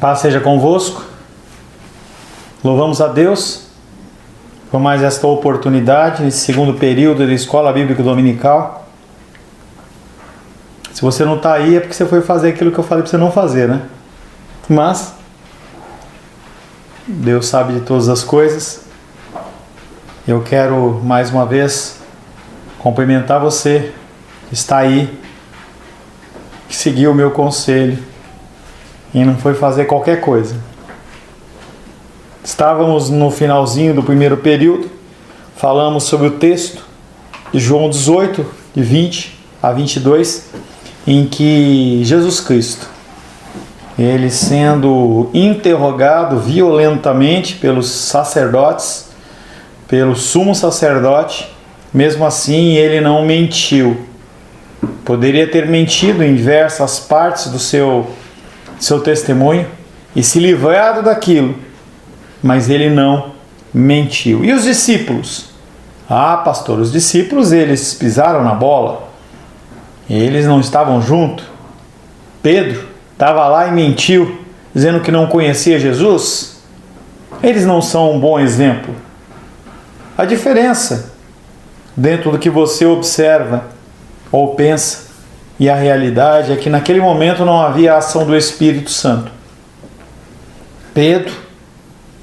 Paz seja convosco. Louvamos a Deus por mais esta oportunidade, nesse segundo período da Escola Bíblica Dominical. Se você não está aí é porque você foi fazer aquilo que eu falei para você não fazer, né? Mas Deus sabe de todas as coisas. Eu quero mais uma vez cumprimentar você que está aí, que seguiu o meu conselho e não foi fazer qualquer coisa. Estávamos no finalzinho do primeiro período, falamos sobre o texto de João 18, de 20 a 22, em que Jesus Cristo, ele sendo interrogado violentamente pelos sacerdotes, pelo sumo sacerdote, mesmo assim ele não mentiu. Poderia ter mentido em diversas partes do seu testemunho e se livrado daquilo, mas ele não mentiu. E os discípulos? Ah, pastor, os discípulos eles pisaram na bola, eles não estavam juntos. Pedro estava lá e mentiu, dizendo que não conhecia Jesus. Eles não são um bom exemplo. A diferença dentro do que você observa ou pensa e a realidade é que naquele momento não havia a ação do Espírito Santo. Pedro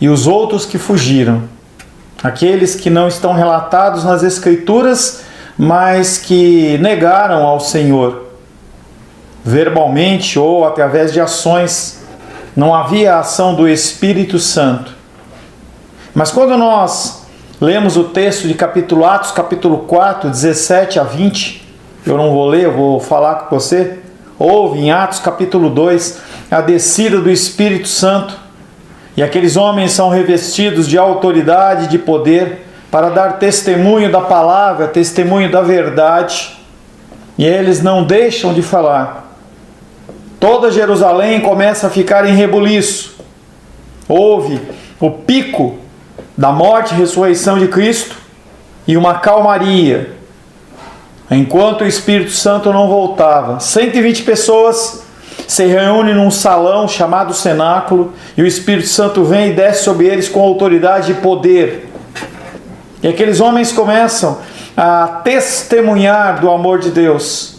e os outros que fugiram, aqueles que não estão relatados nas Escrituras, mas que negaram ao Senhor verbalmente ou através de ações, não havia a ação do Espírito Santo. Mas quando nós lemos o texto de Atos capítulo 4, 17 a 20, eu não vou ler, eu vou falar com você. Houve em Atos capítulo 2 a descida do Espírito Santo, e aqueles homens são revestidos de autoridade e de poder para dar testemunho da palavra, testemunho da verdade, e eles não deixam de falar. Toda Jerusalém começa a ficar em rebuliço. Houve o pico da morte e ressurreição de Cristo e uma calmaria, enquanto o Espírito Santo não voltava. 120 pessoas se reúnem num salão chamado cenáculo, e o Espírito Santo vem e desce sobre eles com autoridade e poder. E aqueles homens começam a testemunhar do amor de Deus.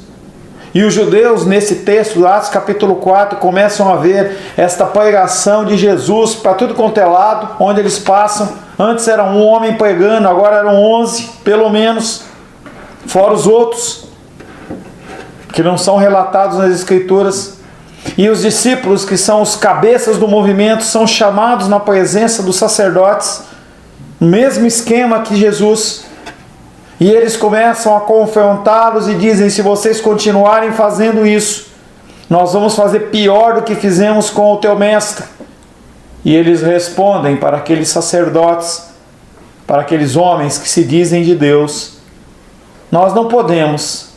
E os judeus, nesse texto, Atos capítulo 4, começam a ver esta pregação de Jesus para tudo quanto é lado, onde eles passam. Antes era um homem pregando, agora eram 11, pelo menos, fora os outros, que não são relatados nas Escrituras. E os discípulos, que são os cabeças do movimento, são chamados na presença dos sacerdotes, mesmo esquema que Jesus. E eles começam a confrontá-los e dizem: se vocês continuarem fazendo isso, nós vamos fazer pior do que fizemos com o teu mestre. E eles respondem para aqueles sacerdotes, para aqueles homens que se dizem de Deus: nós não podemos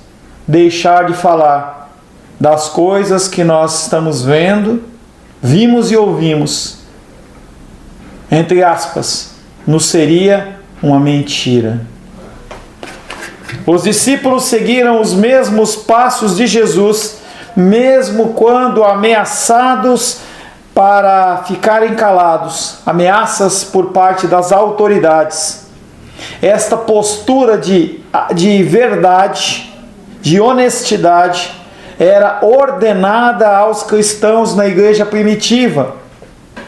deixar de falar das coisas que nós estamos vendo, vimos e ouvimos. Entre aspas, nos seria uma mentira. Os discípulos seguiram os mesmos passos de Jesus, mesmo quando ameaçados para ficarem calados, ameaças por parte das autoridades. Esta postura de verdade, de honestidade, era ordenada aos cristãos na igreja primitiva,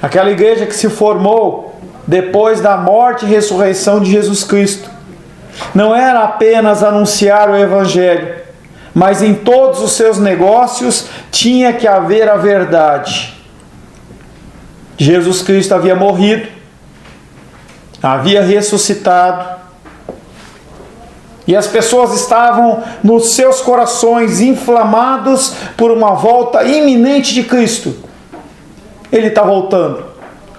aquela igreja que se formou depois da morte e ressurreição de Jesus Cristo. Não era apenas anunciar o Evangelho, mas em todos os seus negócios tinha que haver a verdade. Jesus Cristo havia morrido, havia ressuscitado, e as pessoas estavam nos seus corações inflamados por uma volta iminente de Cristo. Ele está voltando.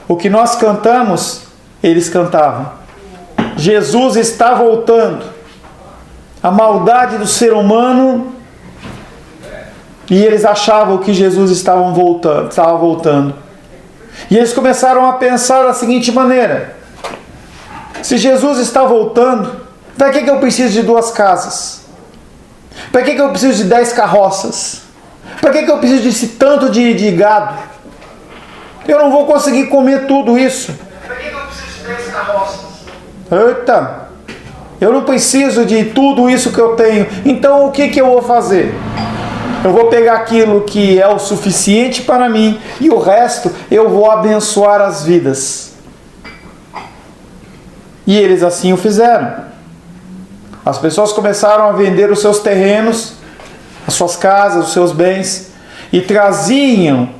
O que nós cantamos, eles cantavam. Jesus está voltando. A maldade do ser humano, e eles achavam que Jesus estava voltando. E eles começaram a pensar da seguinte maneira: se Jesus está voltando, para que eu preciso de 2 casas? Para que eu preciso de 10 carroças? Para que eu preciso desse tanto de gado? Eu não vou conseguir comer tudo isso. Para que eu preciso de 10 carroças? Eita, eu não preciso de tudo isso que eu tenho. Então o que eu vou fazer? Eu vou pegar aquilo que é o suficiente para mim e o resto eu vou abençoar as vidas. E eles assim o fizeram. As pessoas começaram a vender os seus terrenos, as suas casas, os seus bens, e traziam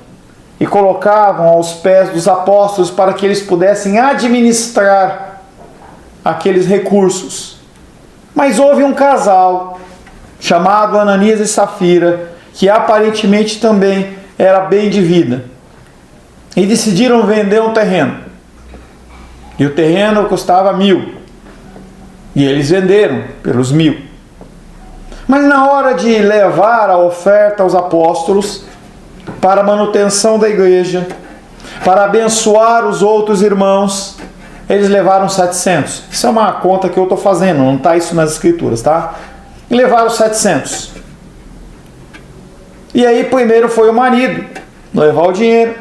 e colocavam aos pés dos apóstolos para que eles pudessem administrar aqueles recursos. Mas houve um casal chamado Ananias e Safira, que aparentemente também era bem de vida, e decidiram vender um terreno. E o terreno custava 1.000. E eles venderam pelos 1.000. Mas na hora de levar a oferta aos apóstolos, para a manutenção da igreja, para abençoar os outros irmãos, eles levaram 700. Isso é uma conta que eu estou fazendo, não está isso nas escrituras, tá? E levaram 700. E aí primeiro foi o marido levar o dinheiro.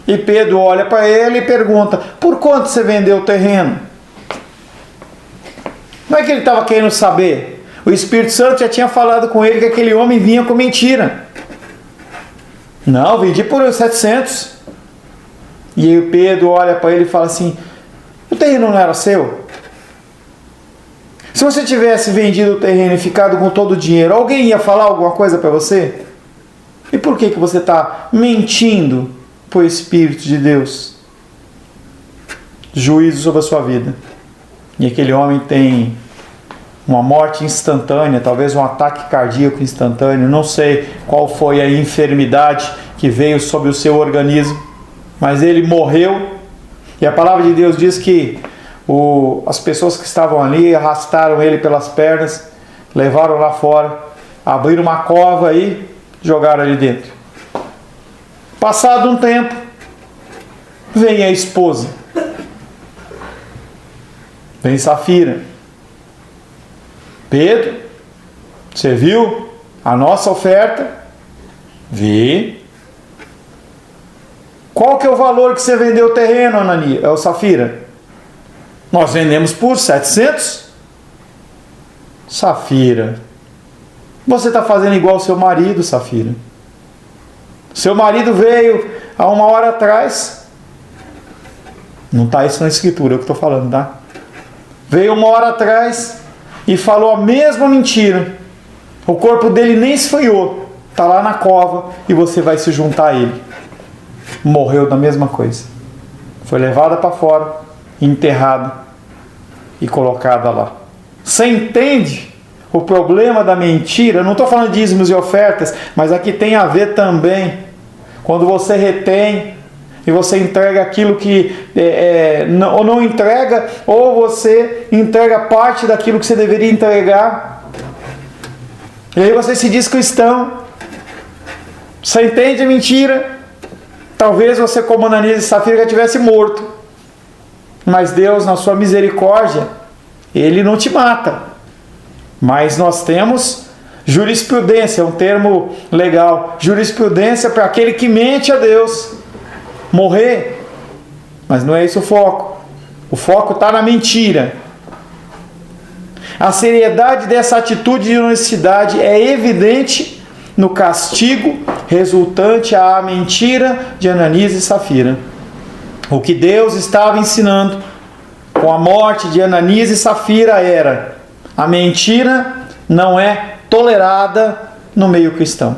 E Pedro olha para ele e pergunta: por quanto você vendeu o terreno? Não é que ele estava querendo saber. O Espírito Santo já tinha falado com ele que aquele homem vinha com mentira. Não, vendi por 700. E aí o Pedro olha para ele e fala assim: o terreno não era seu? Se você tivesse vendido o terreno e ficado com todo o dinheiro, alguém ia falar alguma coisa para você? E por que você está mentindo para o Espírito de Deus? Juízo sobre a sua vida. E aquele homem tem uma morte instantânea, talvez um ataque cardíaco instantâneo, não sei qual foi a enfermidade que veio sobre o seu organismo, mas ele morreu. E a palavra de Deus diz que as pessoas que estavam ali arrastaram ele pelas pernas, levaram lá fora, abriram uma cova e jogaram ali dentro. Passado um tempo, vem a esposa, vem Safira: Pedro, você viu a nossa oferta? Vi. Qual que é o valor que você vendeu o terreno, Ananias? É o Safira? Nós vendemos por 700. Safira, você está fazendo igual ao seu marido, Safira. Seu marido veio há 1 hora atrás. Não está isso na escritura, é o que estou falando, tá? Veio 1 hora atrás e falou a mesma mentira. O corpo dele nem esfriou, está lá na cova e você vai se juntar a ele. Morreu da mesma coisa. Foi levada para fora, enterrada e colocada lá. Você entende o problema da mentira? Eu não estou falando de dízimos e ofertas, mas aqui tem a ver também. Quando você retém e você entrega aquilo que ou não entrega, ou você entrega parte daquilo que você deveria entregar, e aí você se diz cristão. Você entende a mentira? Talvez você, como Ananias e Safira, já tivesse morto, mas Deus, na sua misericórdia, Ele não te mata. Mas nós temos jurisprudência, é um termo legal, jurisprudência para aquele que mente a Deus morrer. Mas não é esse o foco. O foco está na mentira. A seriedade dessa atitude de honestidade é evidente no castigo resultante à mentira de Ananias e Safira. O que Deus estava ensinando com a morte de Ananias e Safira era: a mentira não é tolerada no meio cristão.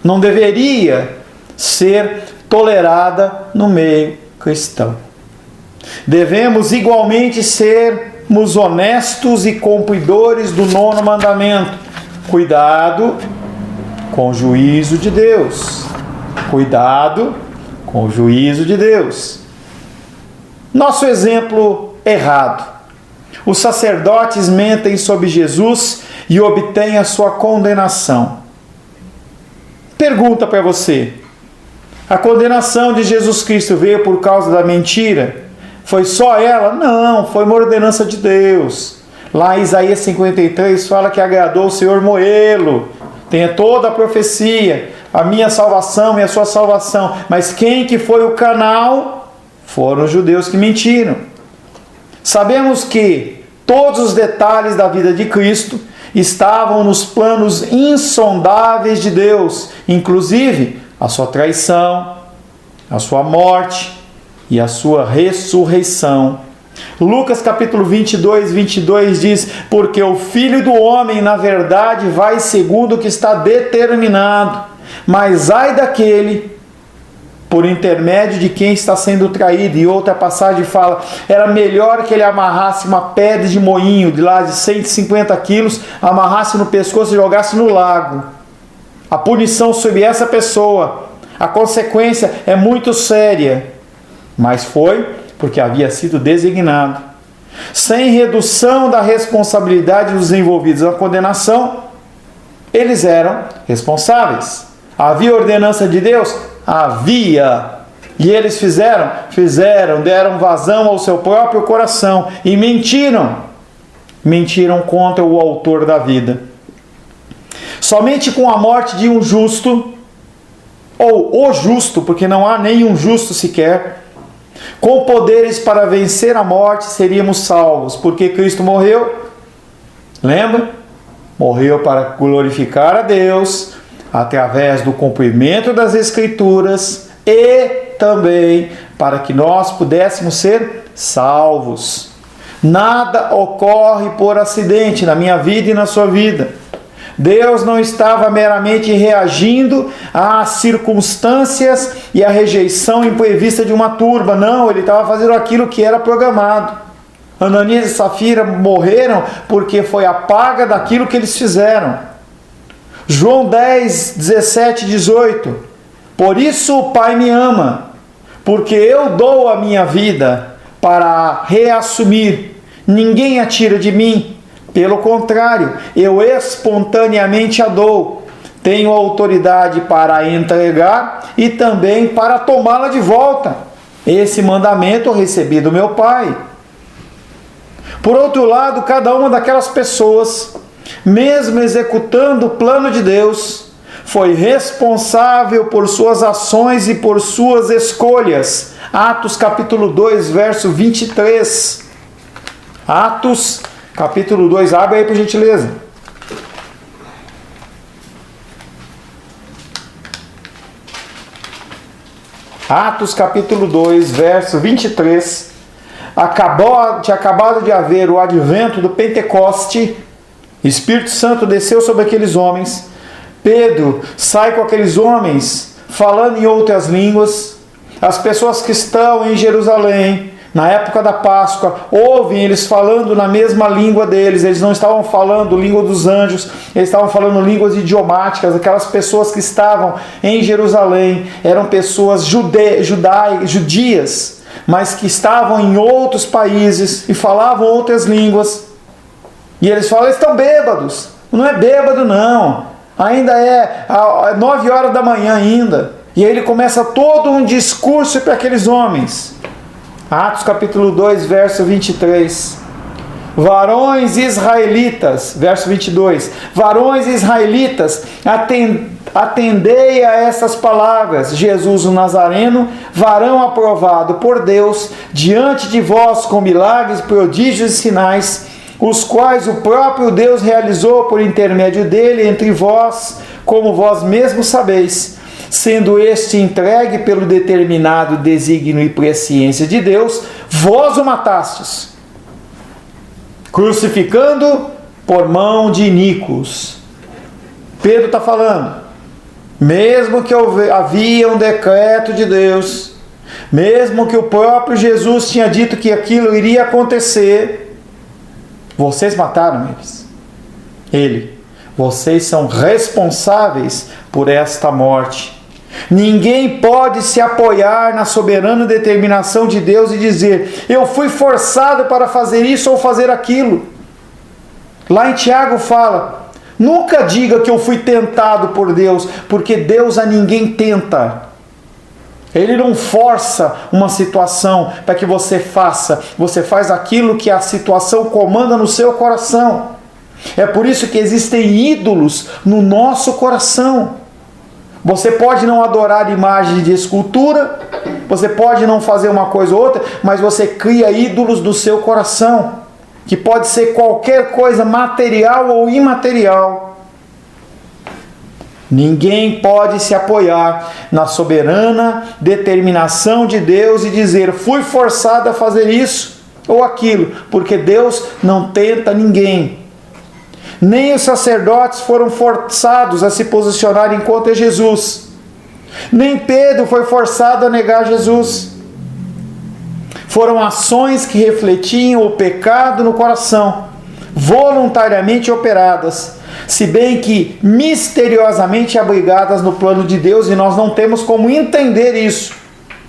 Não deveria ser tolerada no meio cristão. Devemos igualmente sermos honestos e cumpridores do 9º mandamento. Cuidado com o juízo de Deus. Cuidado com o juízo de Deus. Nosso exemplo errado. Os sacerdotes mentem sobre Jesus e obtêm a sua condenação. Pergunta para você: a condenação de Jesus Cristo veio por causa da mentira? Foi só ela? Não, foi uma ordenança de Deus. Lá em Isaías 53 fala que agradou o Senhor moê-lo. Tem toda a profecia. a minha salvação e a sua salvação. Mas quem que foi o canal? Foram os judeus que mentiram. Sabemos que todos os detalhes da vida de Cristo estavam nos planos insondáveis de Deus, inclusive a sua traição, a sua morte e a sua ressurreição. Lucas capítulo 22 diz: porque o Filho do Homem, na verdade, vai segundo o que está determinado, mas ai daquele por intermédio de quem está sendo traído. E outra passagem fala: era melhor que ele amarrasse uma pedra de moinho de lá de 150 quilos, amarrasse no pescoço e jogasse no lago. A punição sobre essa pessoa, a consequência é muito séria, mas foi porque havia sido designado. Sem redução da responsabilidade dos envolvidos na condenação, eles eram responsáveis. Havia ordenança de Deus? Havia. E eles fizeram, deram vazão ao seu próprio coração e mentiram. Mentiram contra o autor da vida. Somente com a morte de um justo, ou o justo, porque não há nenhum justo sequer, com poderes para vencer a morte, seríamos salvos. Porque Cristo morreu, lembra? Morreu para glorificar a Deus, através do cumprimento das Escrituras, e também para que nós pudéssemos ser salvos. Nada ocorre por acidente na minha vida e na sua vida. Deus não estava meramente reagindo às circunstâncias e à rejeição imprevista de uma turba. Não, ele estava fazendo aquilo que era programado. Ananias e Safira morreram porque foi a paga daquilo que eles fizeram. João 10, 17, 18. Por isso o Pai me ama, porque eu dou a minha vida para reassumir. Ninguém a tira de mim. Pelo contrário, eu espontaneamente a dou. Tenho autoridade para entregar e também para tomá-la de volta. Esse mandamento eu recebi do meu Pai. Por outro lado, cada uma daquelas pessoas, mesmo executando o plano de Deus, foi responsável por suas ações e por suas escolhas. Atos capítulo 2, verso 23. Atos capítulo 2, abre aí por gentileza. Atos capítulo 2, verso 23. Tinha acabado de haver o advento do Pentecoste. Espírito Santo desceu sobre aqueles homens. Pedro sai com aqueles homens falando em outras línguas. As pessoas que estão em Jerusalém na época da Páscoa, ouvem eles falando na mesma língua deles. Eles não estavam falando língua dos anjos, eles estavam falando línguas idiomáticas. Aquelas pessoas que estavam em Jerusalém eram pessoas judias, mas que estavam em outros países e falavam outras línguas. E eles falam: eles estão bêbados. Não é bêbado não, ainda é 9 horas da manhã ainda. E aí ele começa todo um discurso para aqueles homens. Atos capítulo 2, verso 23. Varões israelitas, verso 22. Varões israelitas, atendei a essas palavras. Jesus o Nazareno, varão aprovado por Deus, diante de vós com milagres, prodígios e sinais, os quais o próprio Deus realizou por intermédio dele entre vós, como vós mesmos sabeis. Sendo este entregue pelo determinado desígnio e presciência de Deus, vós o matastes, crucificando por mão de iníquos. Pedro está falando, mesmo que havia um decreto de Deus, mesmo que o próprio Jesus tinha dito que aquilo iria acontecer, vocês mataram ele. Vocês são responsáveis por esta morte. Ninguém pode se apoiar na soberana determinação de Deus e dizer: eu fui forçado para fazer isso ou fazer aquilo. Lá em Tiago fala: nunca diga que eu fui tentado por Deus, porque Deus a ninguém tenta. Ele não força uma situação para que você faça. Você faz aquilo que a situação comanda no seu coração. É por isso que existem ídolos no nosso coração. Você pode não adorar imagem de escultura, você pode não fazer uma coisa ou outra, mas você cria ídolos do seu coração, que pode ser qualquer coisa material ou imaterial. Ninguém pode se apoiar na soberana determinação de Deus e dizer, fui forçado a fazer isso ou aquilo, porque Deus não tenta ninguém. Nem os sacerdotes foram forçados a se posicionarem contra Jesus. Nem Pedro foi forçado a negar Jesus. Foram ações que refletiam o pecado no coração, voluntariamente operadas, se bem que misteriosamente abrigadas no plano de Deus, e nós não temos como entender isso.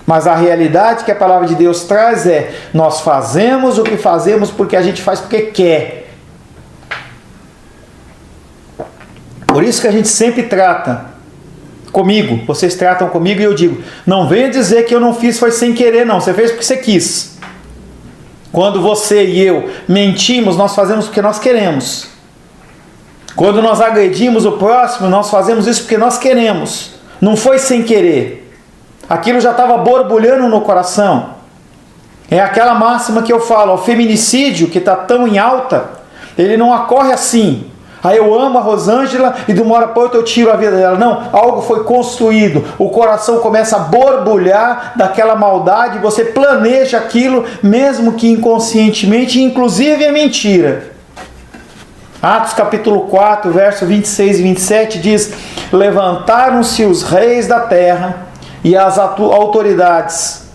Mas a realidade que a palavra de Deus traz é, nós fazemos o que fazemos porque a gente faz porque quer. Por isso que a gente sempre trata comigo, vocês tratam comigo e eu digo, não venha dizer que eu não fiz, foi sem querer não, você fez porque você quis. Quando você e eu mentimos, nós fazemos porque nós queremos. Quando nós agredimos o próximo, nós fazemos isso porque nós queremos. Não foi sem querer. Aquilo já estava borbulhando no coração. É aquela máxima que eu falo, o feminicídio que está tão em alta, ele não ocorre assim. Aí eu amo a Rosângela e de uma hora para outra eu tiro a vida dela. Não, algo foi construído. O coração começa a borbulhar daquela maldade. Você planeja aquilo, mesmo que inconscientemente, inclusive é mentira. Atos capítulo 4, verso 26 e 27 diz, levantaram-se os reis da terra e as autoridades.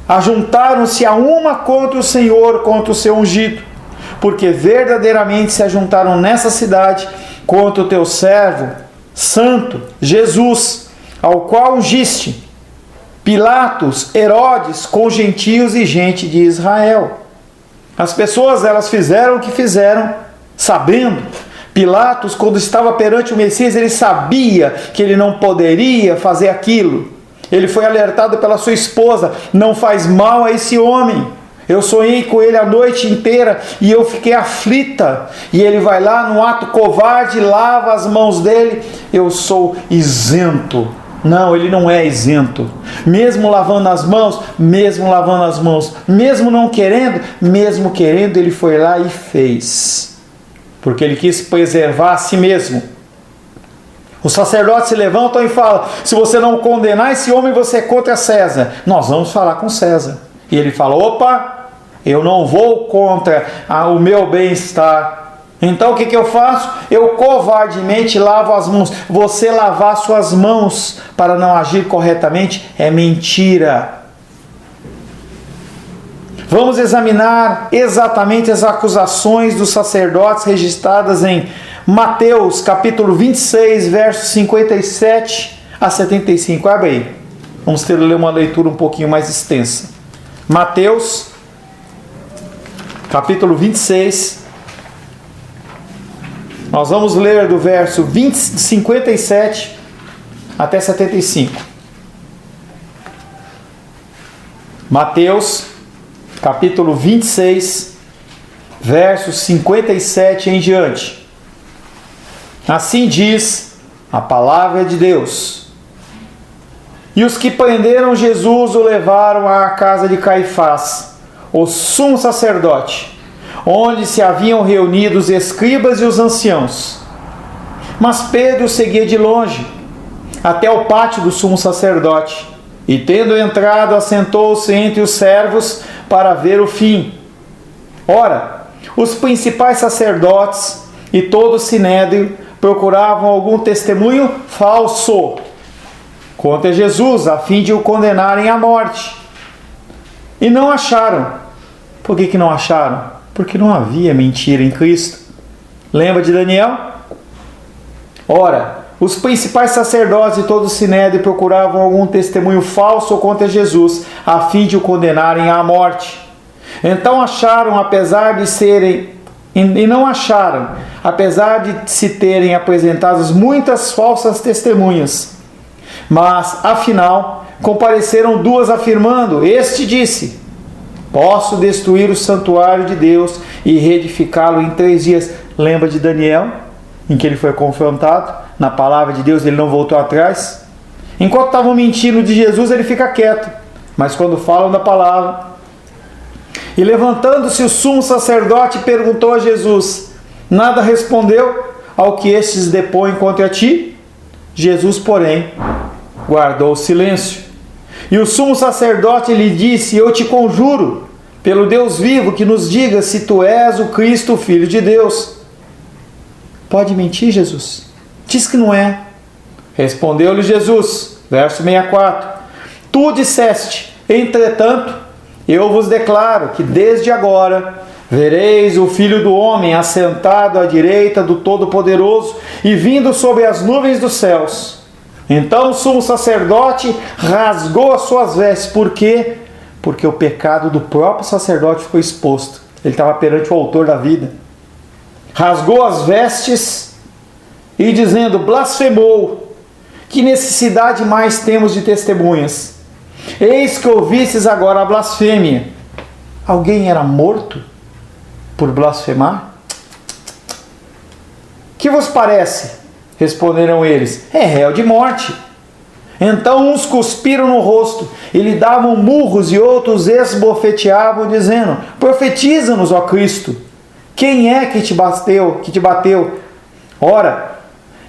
Ajuntaram-se a uma contra o Senhor, contra o seu ungido. Porque verdadeiramente se ajuntaram nessa cidade contra o teu servo santo, Jesus, ao qual ungiste, Pilatos, Herodes, com gentios e gente de Israel. As pessoas, elas fizeram o que fizeram, sabendo. Pilatos, quando estava perante o Messias, ele sabia que ele não poderia fazer aquilo. Ele foi alertado pela sua esposa, não faz mal a esse homem. Eu sonhei com ele a noite inteira e eu fiquei aflita. E ele vai lá no ato covarde, lava as mãos dele. Eu sou isento. Não, ele não é isento. Mesmo lavando as mãos, mesmo não querendo, mesmo querendo, ele foi lá e fez. Porque ele quis preservar a si mesmo. Os sacerdotes se levantam e falam, se você não condenar esse homem, você é contra César. Nós vamos falar com César. E ele fala, opa, eu não vou contra o meu bem-estar. Então o que eu faço? Eu covardemente lavo as mãos. Você lavar suas mãos para não agir corretamente é mentira. Vamos examinar exatamente as acusações dos sacerdotes registradas em Mateus capítulo 26, versos 57 a 75. Abre aí. Vamos ter ler uma leitura um pouquinho mais extensa. Mateus, capítulo 26, nós vamos ler do verso 57 até 75. Mateus, capítulo 26, versos 57 em diante. Assim diz a palavra de Deus. E os que prenderam Jesus o levaram à casa de Caifás, o sumo sacerdote, onde se haviam reunido os escribas e os anciãos. Mas Pedro seguia de longe, até o pátio do sumo sacerdote, e tendo entrado, assentou-se entre os servos para ver o fim. Ora, os principais sacerdotes e todo o sinédrio procuravam algum testemunho falso contra Jesus, a fim de o condenarem à morte. E não acharam. Por que não acharam? Porque não havia mentira em Cristo. Lembra de Daniel? Ora, os principais sacerdotes e todo o sinédrio procuravam algum testemunho falso contra Jesus, a fim de o condenarem à morte. Então acharam, apesar de se terem apresentado muitas falsas testemunhas. Mas, afinal, compareceram duas afirmando, este disse, posso destruir o santuário de Deus e reedificá-lo em 3 dias. Lembra de Daniel, em que ele foi confrontado? Na palavra de Deus ele não voltou atrás. Enquanto estavam mentindo de Jesus, ele fica quieto. Mas quando falam da palavra... E levantando-se o sumo sacerdote, perguntou a Jesus. Nada respondeu ao que estes depõem contra ti. Jesus, porém, guardou silêncio. E o sumo sacerdote lhe disse: eu te conjuro, pelo Deus vivo, que nos diga se tu és o Cristo, o Filho de Deus. Pode mentir, Jesus? Diz que não é. Respondeu-lhe Jesus, verso 64. Tu disseste, entretanto, eu vos declaro que desde agora vereis o Filho do Homem assentado à direita do Todo-Poderoso e vindo sobre as nuvens dos céus. Então o sumo sacerdote rasgou as suas vestes. Por quê? Porque o pecado do próprio sacerdote ficou exposto. Ele estava perante o autor da vida. Rasgou as vestes e dizendo: blasfemou. Que necessidade mais temos de testemunhas? Eis que ouvistes agora a blasfêmia. Alguém era morto por blasfemar? Que vos parece? Responderam eles: é réu de morte. Então uns cuspiram no rosto e lhe davam murros, e outros esbofeteavam, dizendo: profetiza-nos, ó Cristo. Quem é que te bateu? Ora,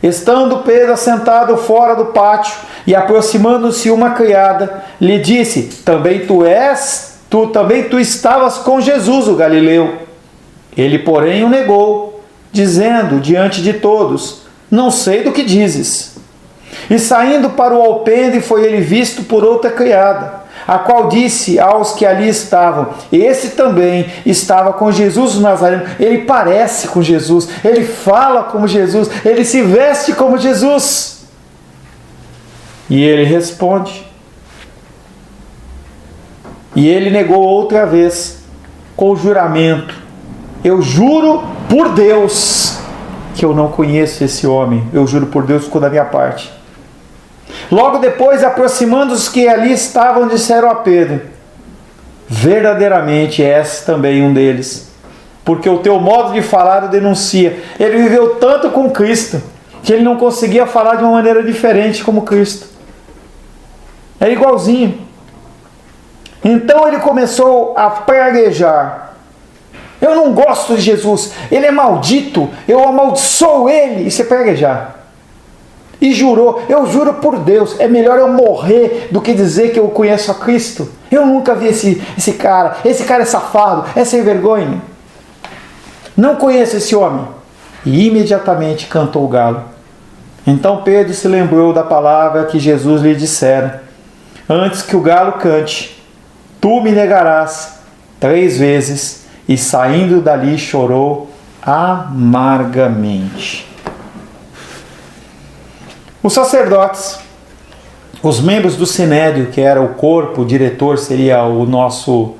estando Pedro assentado fora do pátio e aproximando-se uma criada, lhe disse: também tu estavas com Jesus, o Galileu. Ele, porém, o negou, dizendo diante de todos: não sei do que dizes. E saindo para o alpendre, foi ele visto por outra criada, a qual disse aos que ali estavam: esse também estava com Jesus o Nazareno. Ele parece com Jesus, ele fala como Jesus, ele se veste como Jesus. E ele responde. E ele negou outra vez, com o juramento: eu juro por Deus que eu não conheço esse homem. Eu juro por Deus, ficou da minha parte. Logo depois, aproximando os que ali estavam, disseram a Pedro: verdadeiramente és também um deles, porque o teu modo de falar o denuncia. Ele viveu tanto com Cristo que ele não conseguia falar de uma maneira diferente como Cristo. Era igualzinho. Então ele começou a praguejar: eu não gosto de Jesus, ele é maldito, eu amaldiçoo ele. E se praguejar. E jurou: eu juro por Deus, é melhor eu morrer do que dizer que eu conheço a Cristo. Eu nunca vi esse cara é safado, é sem vergonha. Não conheço esse homem. E imediatamente cantou o galo. Então Pedro se lembrou da palavra que Jesus lhe dissera: antes que o galo cante, tu me negarás 3 vezes. E saindo dali chorou amargamente. Os sacerdotes, os membros do Sinédrio, que era o corpo, o diretor seria o nosso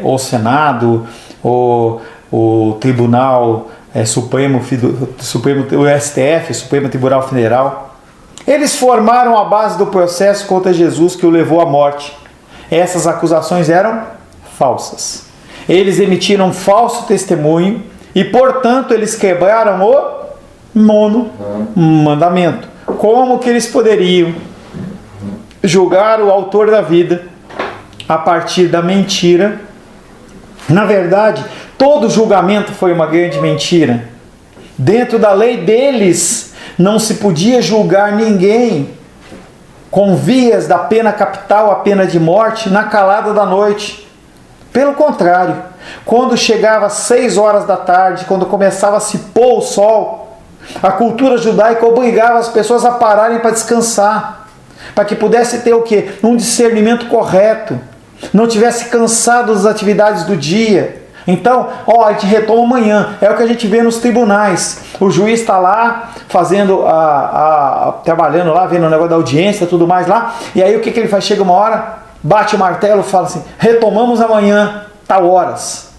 o Senado, o Tribunal Supremo, o STF, Supremo Tribunal Federal. Eles formaram a base do processo contra Jesus que o levou à morte. Essas acusações eram falsas. Eles emitiram falso testemunho e, portanto, eles quebraram o 9º mandamento. Como que eles poderiam julgar o autor da vida a partir da mentira? Na verdade, todo julgamento foi uma grande mentira. Dentro da lei deles, não se podia julgar ninguém com vias da pena capital à pena de morte na calada da noite. Pelo contrário, quando chegava às 6 horas da tarde, quando começava a se pôr o sol, a cultura judaica obrigava as pessoas a pararem para descansar, para que pudesse ter o quê? Um discernimento correto, não tivesse cansado das atividades do dia. Então, a gente retoma amanhã. É o que a gente vê nos tribunais. O juiz está lá fazendo trabalhando lá, vendo o negócio da audiência e tudo mais lá. E aí o que ele faz? Chega uma hora, bate o martelo e fala assim: retomamos amanhã, tal horas.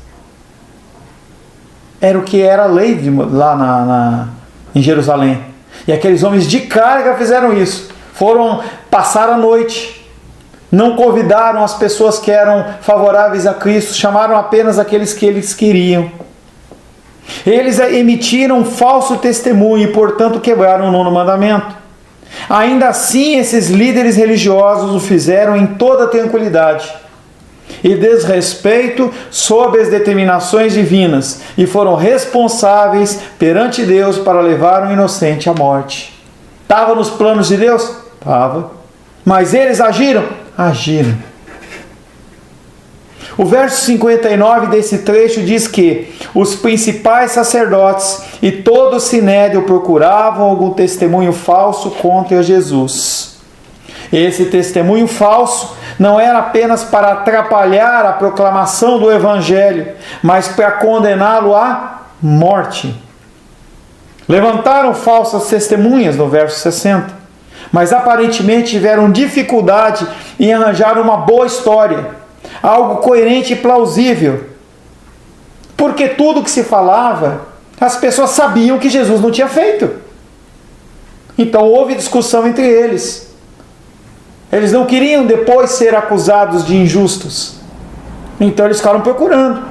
Era o que era a lei lá em Jerusalém. E aqueles homens de carga fizeram isso. Foram passar a noite. Não convidaram as pessoas que eram favoráveis a Cristo, chamaram apenas aqueles que eles queriam. Eles emitiram um falso testemunho e, portanto, quebraram o 9º mandamento. Ainda assim, esses líderes religiosos o fizeram em toda tranquilidade e desrespeito sob as determinações divinas, e foram responsáveis perante Deus para levar um inocente à morte. Estava nos planos de Deus? Estava. Mas eles agiram? Agiram. O verso 59 desse trecho diz que os principais sacerdotes e todo o sinédrio procuravam algum testemunho falso contra Jesus. Esse testemunho falso não era apenas para atrapalhar a proclamação do Evangelho, mas para condená-lo à morte. Levantaram falsas testemunhas no verso 60, mas aparentemente tiveram dificuldade em arranjar uma boa história, algo coerente e plausível, porque tudo que se falava, as pessoas sabiam que Jesus não tinha feito. Então houve discussão entre eles. Eles não queriam depois ser acusados de injustos. Então eles ficaram procurando.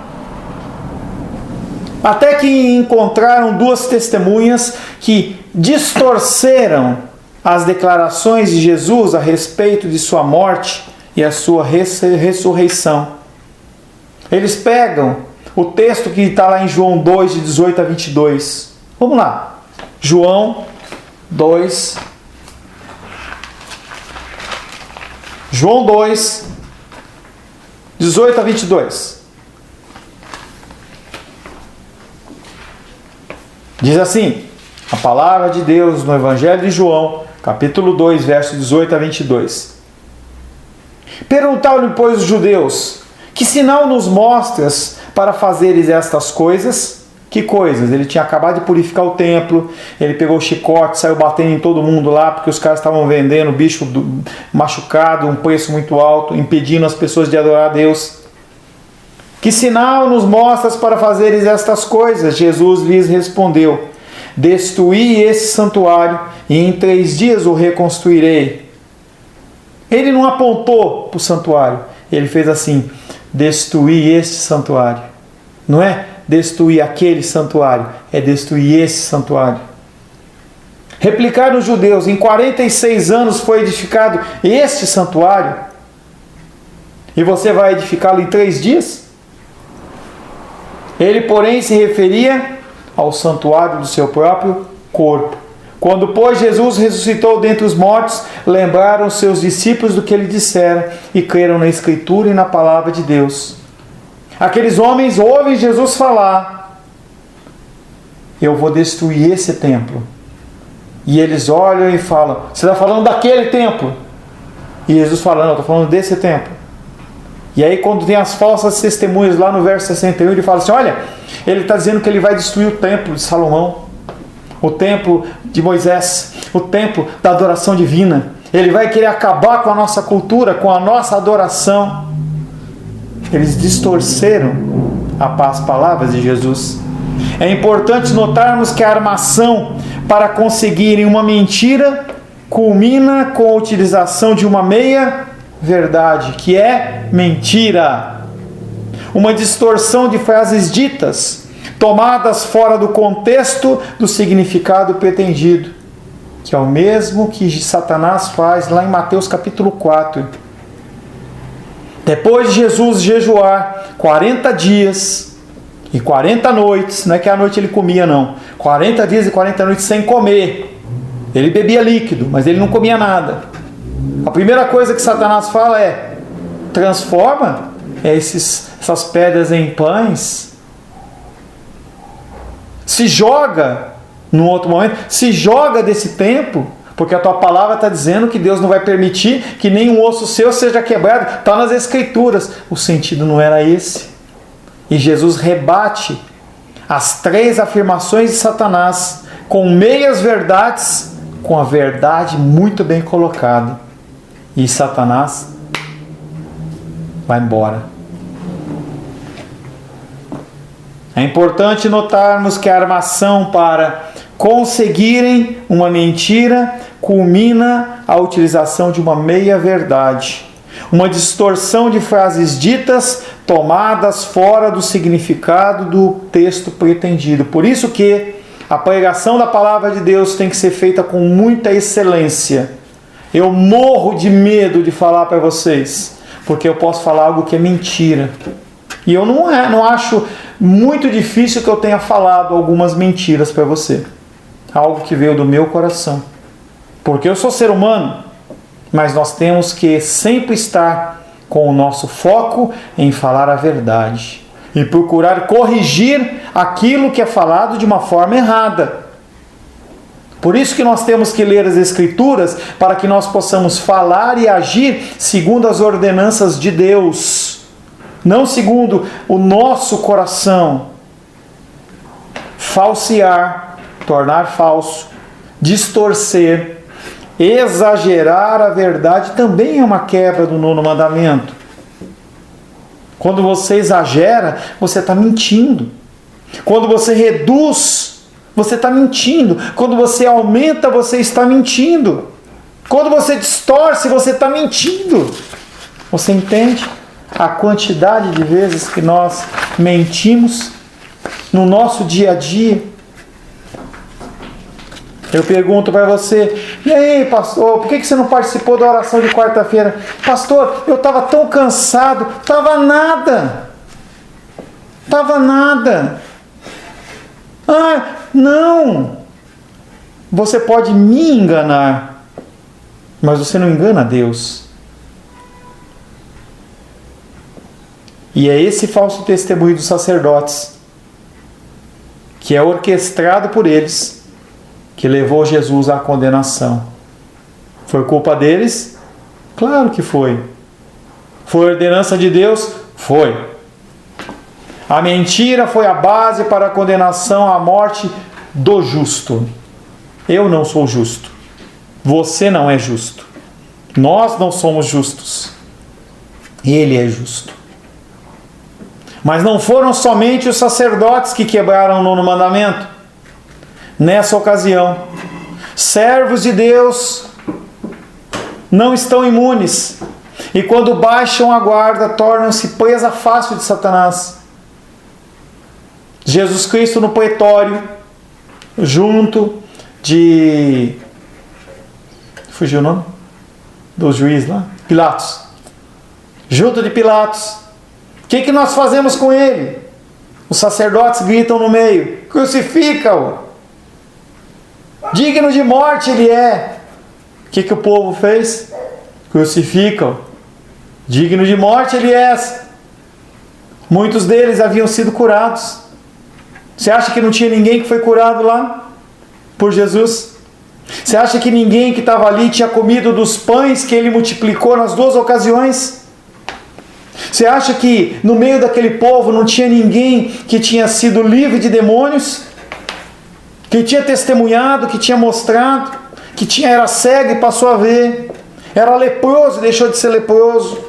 Até que encontraram duas testemunhas que distorceram as declarações de Jesus a respeito de sua morte e a sua ressurreição. Eles pegam o texto que está lá em João 2, de 18 a 22. Vamos lá. João 2, 18 a 22. Diz assim, a palavra de Deus no Evangelho de João, capítulo 2, verso 18 a 22. Perguntaram-lhe, pois, os judeus: que sinal nos mostras para fazeres estas coisas? Que coisas? Ele tinha acabado de purificar o templo, ele pegou o chicote, saiu batendo em todo mundo lá, porque os caras estavam vendendo bicho machucado, um preço muito alto, impedindo as pessoas de adorar a Deus. Que sinal nos mostras para fazeres estas coisas? Jesus lhes respondeu: destruí esse santuário, e em 3 dias o reconstruirei. Ele não apontou para o santuário, ele fez assim: destruí este santuário. Não é destruir aquele santuário, é destruir esse santuário. Replicaram os judeus: em 46 anos foi edificado este santuário, e você vai edificá-lo em 3 dias? Ele, porém, se referia ao santuário do seu próprio corpo. Quando, pois, Jesus ressuscitou dentre os mortos, lembraram seus discípulos do que ele dissera e creram na Escritura e na palavra de Deus. Aqueles homens ouvem Jesus falar: eu vou destruir esse templo. E eles olham e falam: você está falando daquele templo? E Jesus fala: não, eu estou falando desse templo. E aí, quando tem as falsas testemunhas lá no verso 61, ele fala assim: olha, ele está dizendo que ele vai destruir o templo de Salomão, o templo de Moisés, o templo da adoração divina. Ele vai querer acabar com a nossa cultura, com a nossa adoração. Eles distorceram as palavras de Jesus. É importante notarmos que a armação para conseguirem uma mentira culmina com a utilização de uma meia verdade, que é mentira. Uma distorção de frases ditas, tomadas fora do contexto do significado pretendido, que é o mesmo que Satanás faz lá em Mateus capítulo 4. Depois de Jesus jejuar 40 dias e 40 noites, não é que à noite ele comia não, 40 dias e 40 noites sem comer, ele bebia líquido, mas ele não comia nada. A primeira coisa que Satanás fala é: transforma essas pedras em pães, se joga, num outro momento, se joga desse templo, porque a tua palavra está dizendo que Deus não vai permitir que nenhum osso seu seja quebrado. Está nas Escrituras. O sentido não era esse. E Jesus rebate as 3 afirmações de Satanás com meias verdades, com a verdade muito bem colocada. E Satanás vai embora. É importante notarmos que a armação para conseguirem uma mentira culmina a utilização de uma meia-verdade, uma distorção de frases ditas tomadas fora do significado do texto pretendido. Por isso que A pregação da palavra de Deus tem que ser feita com muita excelência. Eu morro de medo de falar para vocês, porque eu posso falar algo que é mentira. E eu não acho muito difícil que eu tenha falado algumas mentiras para você. Algo que veio do meu coração. Porque eu sou ser humano, mas nós temos que sempre estar com o nosso foco em falar a verdade e procurar corrigir aquilo que é falado de uma forma errada. Por isso que nós temos que ler as Escrituras, para que nós possamos falar e agir segundo as ordenanças de Deus, não segundo o nosso coração. Falsear, tornar falso, distorcer, exagerar a verdade também é uma quebra do 9º mandamento. Quando você exagera, você está mentindo. Quando você reduz, você está mentindo. Quando você aumenta, você está mentindo. Quando você distorce, você está mentindo. Você entende a quantidade de vezes que nós mentimos no nosso dia a dia? Eu pergunto para você: e aí, pastor, por que você não participou da oração de quarta-feira? Pastor, eu estava tão cansado. Estava nada. Ah, não. Você pode me enganar, mas você não engana Deus. E é esse falso testemunho dos sacerdotes, que é orquestrado por eles, que levou Jesus à condenação. Foi culpa deles? Claro que foi. Foi ordenança de Deus? Foi. A mentira foi a base para a condenação à morte do justo. Eu não sou justo. Você não é justo. Nós não somos justos. Ele é justo. Mas não foram somente os sacerdotes que quebraram o 9º mandamento. Nessa ocasião, servos de Deus não estão imunes. E quando baixam a guarda, tornam-se presa fácil de Satanás. Jesus Cristo no pretório, junto de... Fugiu o nome? Do juiz lá? Pilatos. Junto de Pilatos. O que nós fazemos com ele? Os sacerdotes gritam no meio: crucifica-o! Digno de morte ele é. O que o povo fez? Crucifica-o. Digno de morte ele é. Muitos deles haviam sido curados. Você acha que não tinha ninguém que foi curado lá por Jesus? Você acha que ninguém que estava ali tinha comido dos pães que ele multiplicou nas 2 ocasiões? Você acha que no meio daquele povo não tinha ninguém que tinha sido livre de demônios? Que tinha testemunhado, que tinha mostrado, que era cego e passou a ver, era leproso e deixou de ser leproso.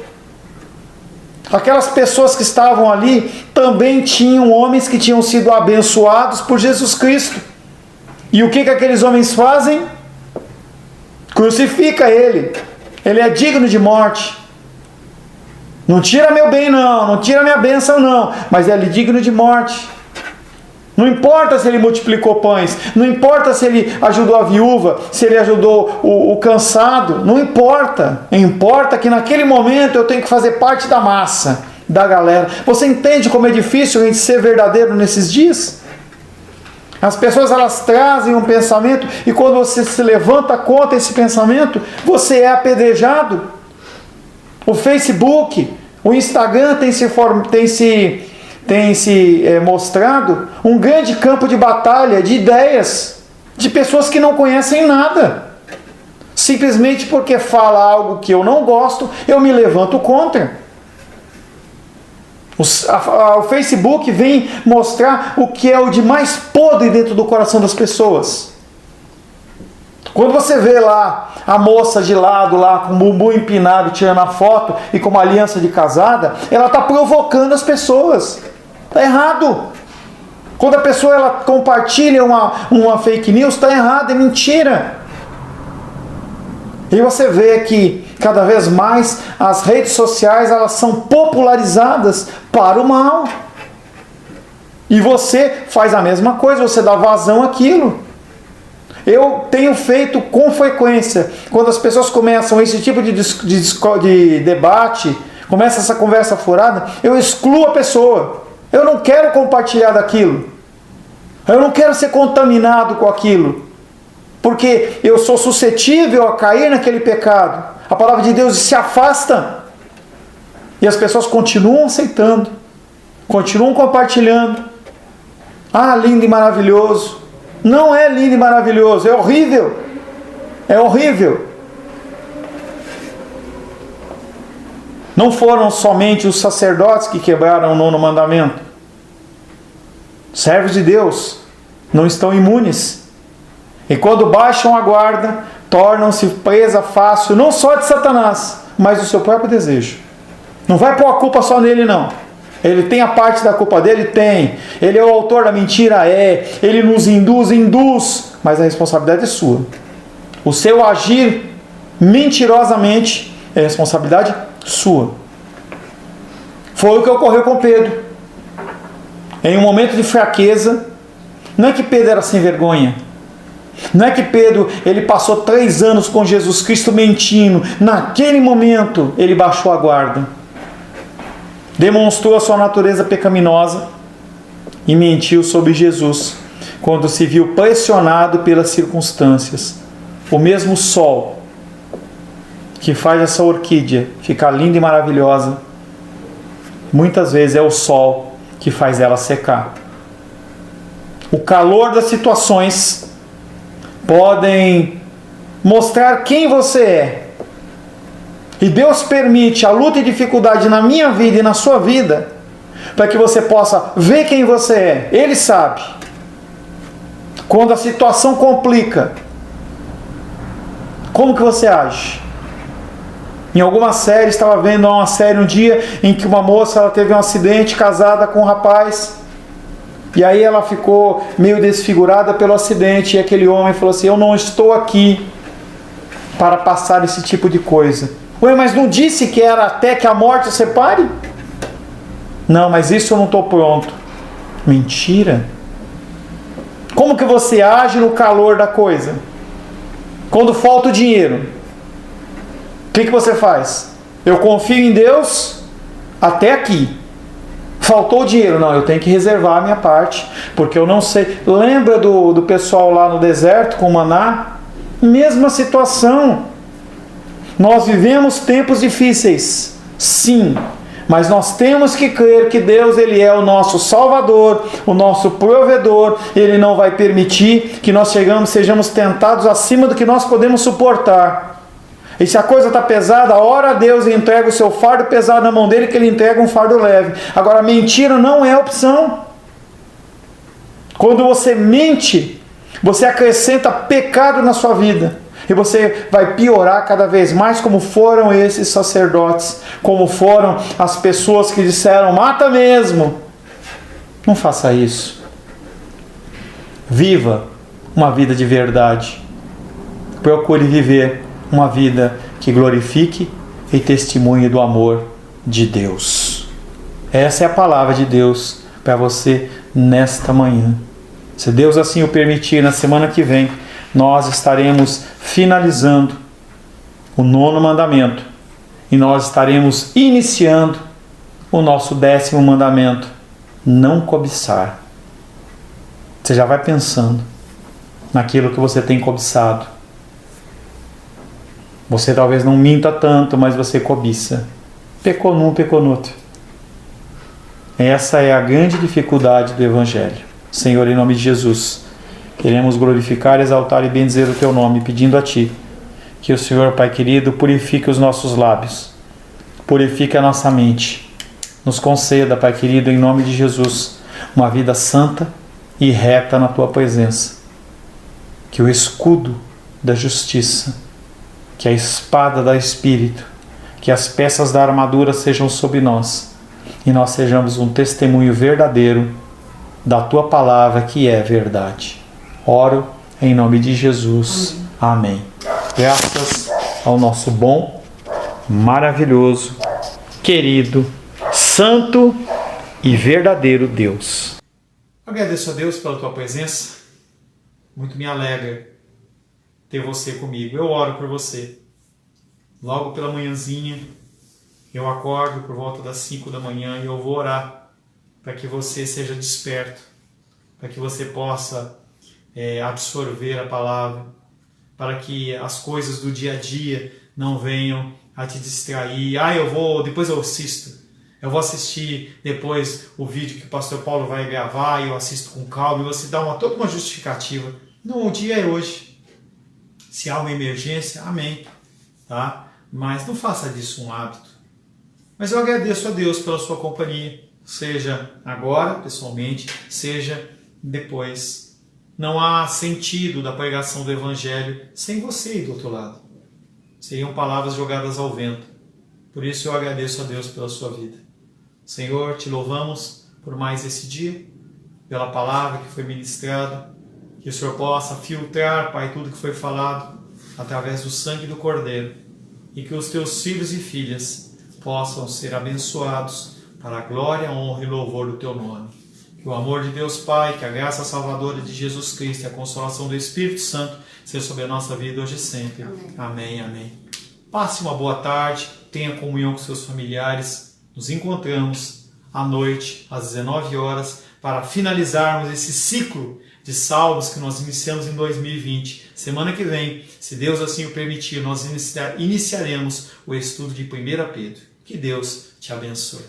Aquelas pessoas que estavam ali também tinham homens que tinham sido abençoados por Jesus Cristo. E o que aqueles homens fazem? Crucifica ele. Ele é digno de morte. Não tira meu bem não tira minha bênção não, mas ele é digno de morte. Não importa se ele multiplicou pães, não importa se ele ajudou a viúva, se ele ajudou o cansado, não importa. Importa que naquele momento eu tenho que fazer parte da massa, da galera. Você entende como é difícil a gente ser verdadeiro nesses dias? As pessoas elas trazem um pensamento e quando você se levanta contra esse pensamento, você é apedrejado. O Facebook, o Instagram tem se mostrado um grande campo de batalha de ideias, de pessoas que não conhecem nada. Simplesmente porque fala algo que eu não gosto, eu me levanto contra. O Facebook vem mostrar o que é o de mais podre dentro do coração das pessoas. Quando você vê lá a moça de lado, lá com o bumbum empinado, tirando a foto e com uma aliança de casada, ela está provocando as pessoas. Está errado. Quando a pessoa ela compartilha uma fake news, está errado, é mentira. E você vê que cada vez mais as redes sociais elas são popularizadas para o mal. E você faz a mesma coisa, você dá vazão àquilo. Eu tenho feito com frequência, quando as pessoas começam esse tipo de debate, começa essa conversa furada, eu excluo a pessoa. Eu não quero compartilhar daquilo. Eu não quero ser contaminado com aquilo. Porque eu sou suscetível a cair naquele pecado. A palavra de Deus se afasta. E as pessoas continuam aceitando. Continuam compartilhando. Ah, lindo e maravilhoso. Não é lindo e maravilhoso. É horrível. É horrível. Não foram somente os sacerdotes que quebraram o 9º mandamento. Servos de Deus não estão imunes. E quando baixam a guarda, tornam-se presa fácil, não só de Satanás, mas do seu próprio desejo. Não vai pôr a culpa só nele, não. Ele tem a parte da culpa dele? Tem. Ele é o autor da mentira? É. Ele nos induz. Mas a responsabilidade é sua. O seu agir mentirosamente é responsabilidade sua. Foi o que ocorreu com Pedro. Em um momento de fraqueza, não é que Pedro era sem vergonha. Não é que Pedro, ele passou 3 anos com Jesus Cristo mentindo. Naquele momento, ele baixou a guarda. Demonstrou a sua natureza pecaminosa e mentiu sobre Jesus quando se viu pressionado pelas circunstâncias. O mesmo sol que faz essa orquídea ficar linda e maravilhosa, muitas vezes é o sol que faz ela secar. O calor das situações podem mostrar quem você é. E Deus permite a luta e dificuldade na minha vida e na sua vida, para que você possa ver quem você é. Ele sabe. Quando a situação complica, como que você age? Em alguma série, estava vendo uma série um dia em que uma moça ela teve um acidente, casada com um rapaz, e aí ela ficou meio desfigurada pelo acidente, e aquele homem falou assim: eu não estou aqui para passar esse tipo de coisa. Ué, mas não disse que era até que a morte separe? Não, mas isso eu não estou pronto. Mentira. Como que você age no calor da coisa? Quando falta o dinheiro, o que você faz? Eu confio em Deus até aqui. Faltou o dinheiro? Não, eu tenho que reservar a minha parte, porque eu não sei. Lembra do pessoal lá no deserto com maná? Mesma situação. Nós vivemos tempos difíceis, sim, mas nós temos que crer que Deus, Ele é o nosso Salvador, o nosso provedor. Ele não vai permitir que nós sejamos tentados acima do que nós podemos suportar. E se a coisa está pesada, ora a Deus e entrega o seu fardo pesado na mão dele, que Ele entrega um fardo leve. Agora, mentira não é opção. Quando você mente, você acrescenta pecado na sua vida. E você vai piorar cada vez mais, como foram esses sacerdotes, como foram as pessoas que disseram: mata mesmo. Não faça isso. Viva uma vida de verdade. Procure viver uma vida que glorifique e testemunhe do amor de Deus. Essa é a palavra de Deus para você nesta manhã. Se Deus assim o permitir, na semana que vem, nós estaremos finalizando o 9º mandamento e nós estaremos iniciando o nosso 10º mandamento: não cobiçar. Você já vai pensando naquilo que você tem cobiçado. Você talvez não minta tanto, mas você cobiça. Pecou num, pecou no outro. Essa é a grande dificuldade do Evangelho. Senhor, em nome de Jesus, queremos glorificar, exaltar e bendizer o Teu nome, pedindo a Ti que o Senhor, Pai querido, purifique os nossos lábios, purifique a nossa mente. Nos conceda, Pai querido, em nome de Jesus, uma vida santa e reta na Tua presença. Que o escudo da justiça, que a espada da Espírito, que as peças da armadura sejam sobre nós e nós sejamos um testemunho verdadeiro da Tua palavra, que é verdade. Oro em nome de Jesus. Amém. Graças ao nosso bom, maravilhoso, querido, santo e verdadeiro Deus. Agradeço a Deus pela tua presença. Muito me alegra ter você comigo. Eu oro por você. Logo pela manhãzinha, eu acordo por volta das 5 da manhã e eu vou orar para que você seja desperto, para que você possa absorver a palavra, para que as coisas do dia a dia não venham a te distrair. Depois eu assisto. Eu vou assistir depois o vídeo que o pastor Paulo vai gravar e eu assisto com calma, e você dá toda uma justificativa. Não, o dia é hoje. Se há uma emergência, amém. Tá? Mas não faça disso um hábito. Mas eu agradeço a Deus pela sua companhia, seja agora, pessoalmente, seja depois. Não há sentido da pregação do Evangelho sem você aí do outro lado. Seriam palavras jogadas ao vento. Por isso eu agradeço a Deus pela sua vida. Senhor, te louvamos por mais esse dia, pela palavra que foi ministrada, que o Senhor possa filtrar, Pai, tudo que foi falado através do sangue do Cordeiro, e que os teus filhos e filhas possam ser abençoados para a glória, honra e louvor do teu nome. Que o amor de Deus Pai, que a graça salvadora de Jesus Cristo e a consolação do Espírito Santo seja sobre a nossa vida hoje e sempre. Amém, amém. Passe uma boa tarde, tenha comunhão com seus familiares. Nos encontramos à noite, às 19 horas, para finalizarmos esse ciclo de salmos que nós iniciamos em 2020. Semana que vem, se Deus assim o permitir, nós iniciaremos o estudo de 1 Pedro. Que Deus te abençoe.